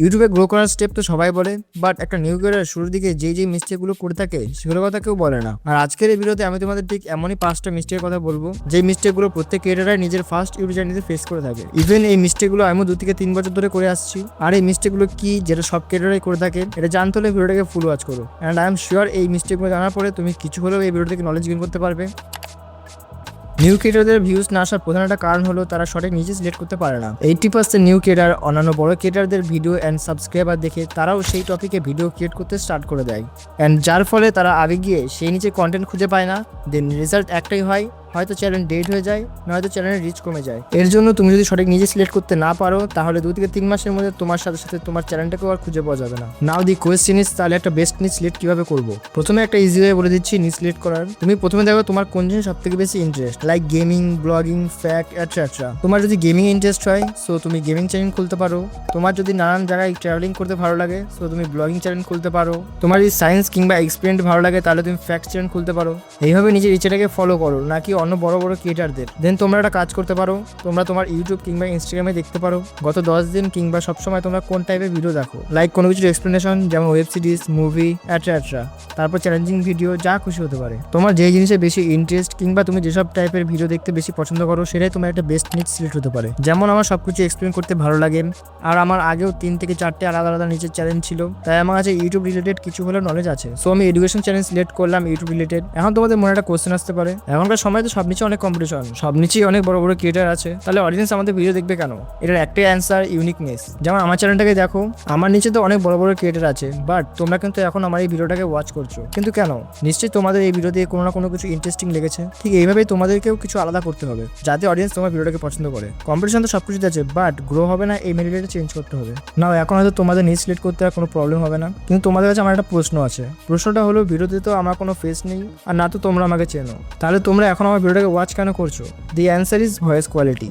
ইউটিউবে গ্রো করার স্টেপ তো সবাই বলে, বাট একটা নিউ ক্রিয়েটর শুরুর দিকে যেই মিস্টেকগুলো করে থাকে সেগুলোর কথা কেউ বলে না। আর আজকের এই ভিডিওতে আমি তোমাদের ঠিক এমনই 5টা মিস্টেকের কথা বলবো যে মিস্টেকগুলো প্রত্যেক ক্রিয়েটররাই নিজের ফার্স্ট ইউটিউব চ্যানেলে ফেস করে থাকে। ইভেন এই মিস্টেকগুলো আমিও 2 থেকে 3 বছর ধরে করে আসছি। আর এই মিস্টেকগুলো কি যেটা সব ক্রিয়েটররাই করে থাকে এটা জানতে হলে ভিডিওটাকে ফুল ওয়াচ করো। অ্যান্ড আই এম শিওর এই মিস্টেকগুলো জানার পরে তুমি কিছু হলেও এই ভিডিও থেকে নলেজ গেইন করতে পারবে। নিউ ক্রিয়েটরদের ভিউজ না আসার প্রধান একটা কারণ হলো তারা সঠিক নিজে সিলেক্ট করতে পারে না। 80% নিউ ক্রিয়েটর অন্যান্য বড় ক্রিয়েটরদের ভিডিও অ্যান্ড সাবস্ক্রাইবার দেখে তারাও সেই টপিকে ভিডিও ক্রিয়েট করতে স্টার্ট করে দেয়, অ্যান্ড যার ফলে তারা আগে গিয়ে সেই নিচে কন্টেন্ট খুঁজে পায় না। দেন রেজাল্ট একটাই হয়, হয়তো চ্যানেল ডেড হয়ে যায়, নয়তো চ্যানেলের রিচ কমে যায়। এর জন্য তুমি যদি সঠিক নিজে সিলেক্ট করতে না পারো তাহলে 2 থেকে 3 মাসের মধ্যে তোমার সাথে সাথে তোমার চ্যানেলটাকেও আর খুঁজে পাওয়া যাবে না। নাও দি কোয়েশ্চেন ইজ, তাহলে একটা বেস্ট নিচ সিলেক্ট কিভাবে করবো? প্রথমে একটা ইজি ওয়ে বলে দিচ্ছি নিচ সিলেক্ট করার। তুমি প্রথমে দেখো তোমার কোন জিনিস সব থেকে বেশি interest, like gaming, blogging, fact etcetera. তোমার যদি গেমিং ইন্টারেস্ট হয় সো তুমি গেমিং চ্যানেল খুলতে পারো। তোমার যদি নানান জায়গায় ট্রাভেলিং করতে ভালো লাগে সো তুমি ব্লগিং চ্যানেল খুলতে পারো। তোমার যদি সায়েন্স কিংবা এক্সপেরিমেন্ট ভালো লাগে তাহলে তুমি ফ্যাক্ট চ্যানেল খুলতে পারো। এইভাবে নিজের ইচ্ছাটাকে ফলো করো, নাকি অন্য বড় বড় ক্রিয়েটারদের। দেন তোমরা একটা কাজ করতে পারো, তোমরা তোমার ইউটিউব কিংবা ইনস্টাগ্রামে দেখতে পারো গত 10 দিন কিংবা সবসময় তোমরা কোন টাইপের ভিডিও দেখো, লাইক কোনো কিছুর এক্সপ্লেনেশন যেমন ওয়েব সিরিজ, মুভি এটসেট্রা, তারপর চ্যালেঞ্জিং ভিডিও, যা খুশি হতে পারে। তোমার যেই জিনিসে বেশি ইন্টারেস্ট কিংবা তুমি যেসব টাইপের ভিডিও দেখতে বেশি পছন্দ করো সেটাই তোমার একটা বেস্ট নিচ সিলেক্ট হতে পারে। যেমন আমার সবকিছু এক্সপ্লেন করতে ভালো লাগে, আর আমার আগেও 3 থেকে 4টে আলাদা আলাদা নিচের চ্যানেল ছিল, তাই আমার কাছে ইউটিউব রিলেটেড কিছু হলেও নলেজ আছে। সো আমি এডুকেশন চ্যানেল সিলেক্ট করলাম ইউটিউব রিলেটেড। এখন তোমাদের মনে একটা কোশ্চেন আসতে পারে, এখনকার সময় তো সব নিচে অনেক কম্পিটিশন, সব নিচেই অনেক বড় বড় ক্রিয়েটার আছে, তাহলে অডিয়েন্স আমাদের ভিডিও দেখবে কেন? এটার একটাই অ্যান্সার, ইউনিকনেস। যেমন আমার চ্যানেলটাকে দেখো, আমার নিচে তো অনেক বড় বড় ক্রিয়েটার আছে, বাট তোমরা কিন্তু এখন আমার এই ভিডিওটাকে ওয়াচ করছো, কিন্তু কেন? নিশ্চয়ই তোমাদের এই ভিডিও দিয়ে কোনো না কোনো কিছু ইন্টারেস্টিং লেগেছে। ঠিক এইভাবেই তোমাদেরকেও কিছু আলাদা করতে হবে যাতে অডিয়েন্স তোমার ভিডিওটাকে পছন্দ করে। কম্পিটিশন তো সবকিছুতে আছে, বাট গ্রো হবে না এই মেন্টালিটি চেঞ্জ করতে হবে। নাও এখন হয়তো তোমাদের নিচ সিলেক্ট করতে আর কোনো প্রবলেম হবে না, কিন্তু তোমাদের কাছে আমার একটা প্রশ্ন আছে। প্রশ্নটা হলো, ভিডিওতে তো আমার কোনো ফেস নেই আর না তো তোমরা আমাকে চেনো, তাহলে তোমরা এখন আমার ভিডিওটাকে ওয়াচ কেন করছো? দি অ্যান্সার ইজ ভয়েস কোয়ালিটি।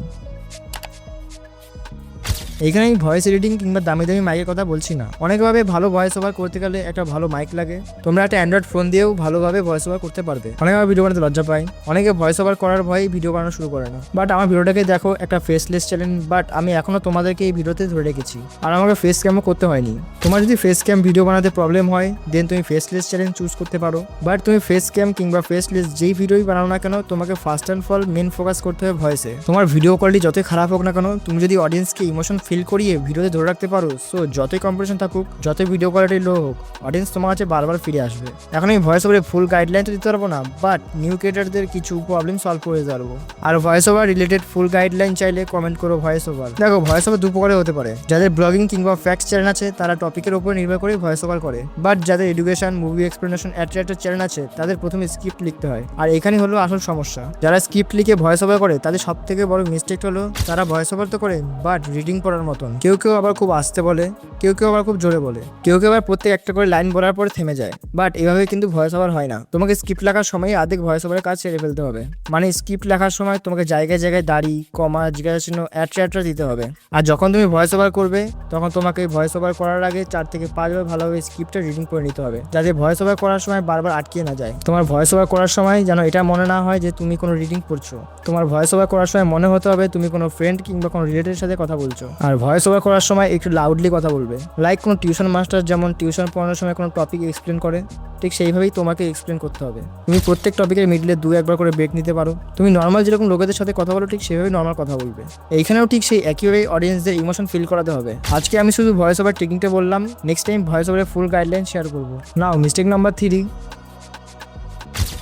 এইখানে আমি ভয়েস এডিটিং কিংবা দামি দামি মাইকের কথা বলছি না। অনেকভাবে ভালো ভয়েস ওভার করতে গেলে একটা ভালো মাইক লাগে। তোমরা একটা অ্যান্ড্রয়েড ফোন দিয়েও ভালোভাবে ভয়েস ওভার করতে পারবে। অনেকে ভিডিও বানাতে লজ্জা পায়, অনেকে ভয়েস ওভার করার ভয়েই ভিডিও বানানো শুরু করে না। বাট আমার ভিডিওটাকে দেখো, একটা ফেসলেস চ্যানেল, বাট আমি এখনো তোমাদেরকে এই ভিডিওতে ধরে রেখেছি, আর আমাকে ফেস ক্যামও করতে হয়নি। তোমার যদি ফেস ক্যাম ভিডিও বানাতে প্রবলেম হয় দেন তুমি ফেসলেস চ্যানেল চুজ করতে পারো। বাট তুমি ফেস ক্যাম কিংবা ফেসলেস যেই ভিডিওই বানাও না কেন, তোমাকে first and fall main focus করতে হবে ভয়েসে। তোমার ভিডিও কোয়ালিটি যতই খারাপ হোক না কেন, তুমি যদি অডিয়েন্সকে ইমোশন ফিল করিয়ে ভিডিও ধরে রাখতে পারো, সো যতই কম্পিটিশন থাকুক, যতই ভিডিও কোয়ালিটি লো হোক, অডিয়েন্স তোমার কাছে বারবার ফিরে আসবে। এখন আমি ভয়েস ওভারে ফুল গাইডলাইন তো দিতে পারবো না, বাট নিউ ক্রিয়েটারদের কিছু প্রবলেম সলভ করে দিতে পারবো। আর ভয়েস ওভার রিলেটেড ফুল গাইডলাইন চাইলে কমেন্ট করো ভয়েস ওভার। দেখো, ভয়েস ওভার 2 প্রকারে হতে পারে। যাদের ব্লগিং কিংবা ফ্যাক্ট চ্যানেল আছে তারা টপিকের উপর নির্ভর করে ভয়েস ওভার করে, বাট যাদের education, movie explanation etcetera channel আছে তাদের প্রথমে স্ক্রিপ্ট লিখতে হয়। আর এখানে হলো আসল সমস্যা, যারা স্ক্রিপ্ট লিখে ভয়েস ওভার করে তাদের সব থেকে বড় মিস্টেক হলো তারা ভয়েস ওভার তো করে বাট রিডিং পড়ার মতন। কেউ কেউ আবার খুব আস্তে বলে, কেউ কেউ আবার খুব জোরে বলে, কেউ কেউ আবার প্রত্যেক একটা করে লাইন বলার পরে থেমে যায়। বাট এভাবে কিন্তু ভয়েস ওভার হয় না। তোমাকে স্ক্রিপ্ট লেখার সময় আধেক ভয়েস ওভারের কাজ সেরে ফেলতে হবে। মানে স্ক্রিপ্ট লেখার সময় তোমাকে জায়গায় জায়গায় দাড়ি, কমা, জিজ্ঞাসা চিহ্ন এটসেট্রা দিতে হবে। আর যখন তুমি ভয়েস ওভার করবে তখন তোমাকে ভয়েস ওভার করার আগে 4 থেকে 5 বার ভালোভাবে স্ক্রিপ্টটা রিডিং করে নিতে হবে, যাতে ভয়েস ওভার করার সময় বারবার আটকে না যায়। তোমার ভয়েস ওভার করার সময় যেন এটা মনে না হয় যে তুমি কোনো রিডিং পড়ছো। তোমার ভয়েস ওভার করার সময় মনে হতে হবে তুমি কোনো ফ্রেন্ড কিংবা কোনো রিলেটিভের সাথে কথা বলছো। আর ভয়েস ওভার করার সময় একটু লাউডলি কথা বলবে, লাইক কোনো টিউশন মাস্টার যেমন টিউশন পড়ানোর সময় কোনো টপিক এক্সপ্লেন করে, ঠিক সেইভাবেই তোমাকে এক্সপ্লেন করতে হবে। তুমি প্রত্যেক টপিকের মিডলে 2-1 বার করে ব্রেক নিতে পারো। তুমি নর্মাল যেরকম লোকেদের সাথে কথা বলো ঠিক সেভাবেই নর্মাল কথা বলবে। এইখানেও ঠিক সেই একইভাবে অডিয়েন্সদের ইমোশন ফিল করাতে হবে। আজকে আমি শুধু ভয়েস ওভার টেকনিকটা বললাম, নেক্সট টাইম ভয়েস ওভারের ফুল গাইডলাইন শেয়ার করবো। নাও মিস্টেক নাম্বার 3,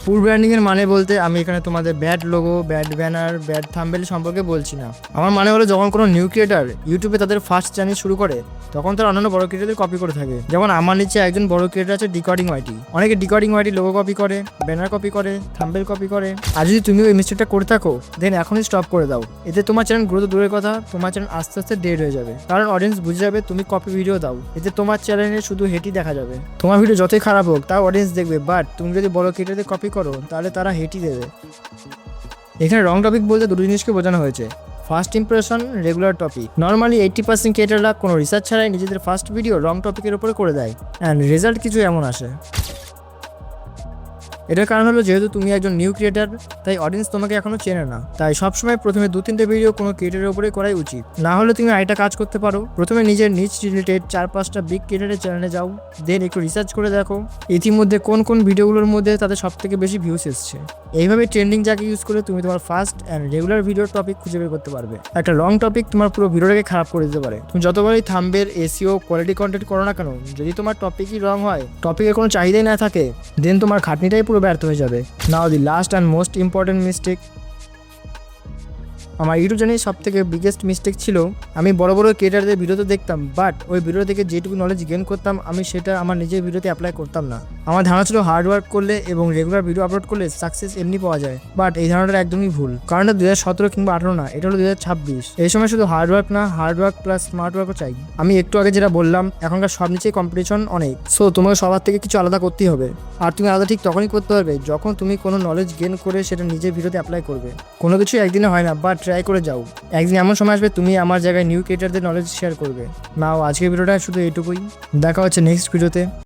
ফুল ব্র্যান্ডিং এর মানে বলতে আমি এখানে তোমাদের bad logo, bad banner, bad thumbnail সম্পর্কে বলছি না। আমার মানে হলো যখন কোনো নিউ ক্রিয়েটার ইউটিউবে তাদের ফার্স্ট চ্যানেল শুরু করে তখন তারা অন্যান্য বড় ক্রিয়েটারদের কপি করে থাকে। যেমন আমার নিচে একজন বড় ক্রিয়েটার আছে ডিকোডিং ওয়াইটি। অনেকে ডিকোডিং ওয়াইটি লোগো কপি করে, ব্যানার কপি করে, থাম্বনেল কপি করে। আর যদি তুমি ওই মিস্টেকটা করে থাকো দেন এখনই স্টপ করে দাও। এতে তোমার চ্যানেল গ্রোথ দূরের কথা, তোমার চ্যানেল আস্তে আস্তে ডেড হয়ে যাবে, কারণ অডিয়েন্স বুঝে যাবে তুমি কপি ভিডিও দাও। এতে তোমার চ্যানেলে শুধু হেটই দেখা যাবে। তোমার ভিডিও যতই খারাপ হোক তাও অডিয়েন্স দেখবে, বাট তুমি যদি বড় ক্রিয়েটারদের কপি করো তাহলে তারা হেটই দেবে। এখানে রং টপিক বলতে 2 জিনিসকে বোঝানো হয়েছে, first impression, regular topic. Normally 80% ক্রিয়েটাররা কোনো রিসার্চ ছাড়াই নিজেদের ফার্স্ট ভিডিও রং টপিকের উপরে করে দেয়, অ্যান্ড রেজাল্ট কিছু এমন আসে। এটার কারণ হলো যেহেতু তুমি একজন নিউ ক্রিয়েটার, তাই অডিয়েন্স তোমাকে এখনো চেনে না। তাই সবসময় প্রথমে 2-3টে ভিডিও কোনো ক্রিয়েটারের উপরে করাই উচিত। না হলে তুমি আরেকটা কাজ করতে পারো, প্রথমে নিজের নিচ রিলেটেড 4-5টা বিগ ক্রিয়েটারের চ্যানেলে যাও, দেন একটু রিসার্চ করে দেখো ইতিমধ্যে কোন কোন ভিডিওগুলোর মধ্যে তাদের সব থেকে বেশি ভিউস এসছে। এইভাবে ট্রেন্ডিং যাকে ইউজ করে তুমি তোমার ফার্স্ট অ্যান্ড রেগুলার ভিডিওর টপিক খুঁজে বের করতে পারবে। একটা লং টপিক তোমার পুরো ভিডিওটাকে খারাপ করে দিতে পারে। তুমি যতবারই থাম্বনেল, এসইও, কোয়ালিটি কন্টেন্ট করো না কেন, যদি তোমার টপিকই রং হয়, টপিকের কোনো চাহিদাই না থাকে, দেন তোমার খাটনিটাই পুরো ব্যর্থ হয়ে যাবে। Now the last and most important mistake. আমার ইউটিউব চ্যানেলের সব থেকে বিগেস্ট মিস্টেক ছিল আমি বড় বড় ক্রিয়েটারদের ভিডিও তো দেখতাম, বাট ওই ভিডিও থেকে যেটুকু নলেজ গেইন করতাম আমি সেটা আমার নিজের ভিডিওতে অ্যাপ্লাই করতাম না। আমার ধারণা ছিল হার্ড ওয়ার্ক করলে এবং রেগুলার ভিডিও আপলোড করলে সাকসেস এমনি পাওয়া যায়, বাট এই ধারণাটা একদমই ভুল। কারণ 2017 কিংবা 18 না, এটা হলো 2026। এই সময় শুধু হার্ড ওয়ার্ক না, হার্ড ওয়ার্ক প্লাস স্মার্ট ওয়ার্কও চাই। আমি একটু আগে যেটা বললাম, এখনকার সব নিচেই কম্পিটিশন অনেক, সো তোমাকে সবার থেকে কিছু আলাদা করতেই হবে। আর তুমি আলাদা ঠিক তখনই করতে পারবে যখন তুমি কোনো নলেজ গেইন করে সেটা নিজের ভিডিওতে অ্যাপ্লাই করবে। কোনো কিছু একদিনে হয় না, বাট ট্রাই করে যাও। একদিন এমন সময় আসবে তুমি আমার জায়গায় নিউ ক্রিয়েটারদের নলেজ শেয়ার করবে। নাও আজকের ভিডিওটা শুধু এইটুকুই, দেখা হচ্ছে নেক্সট ভিডিওতে।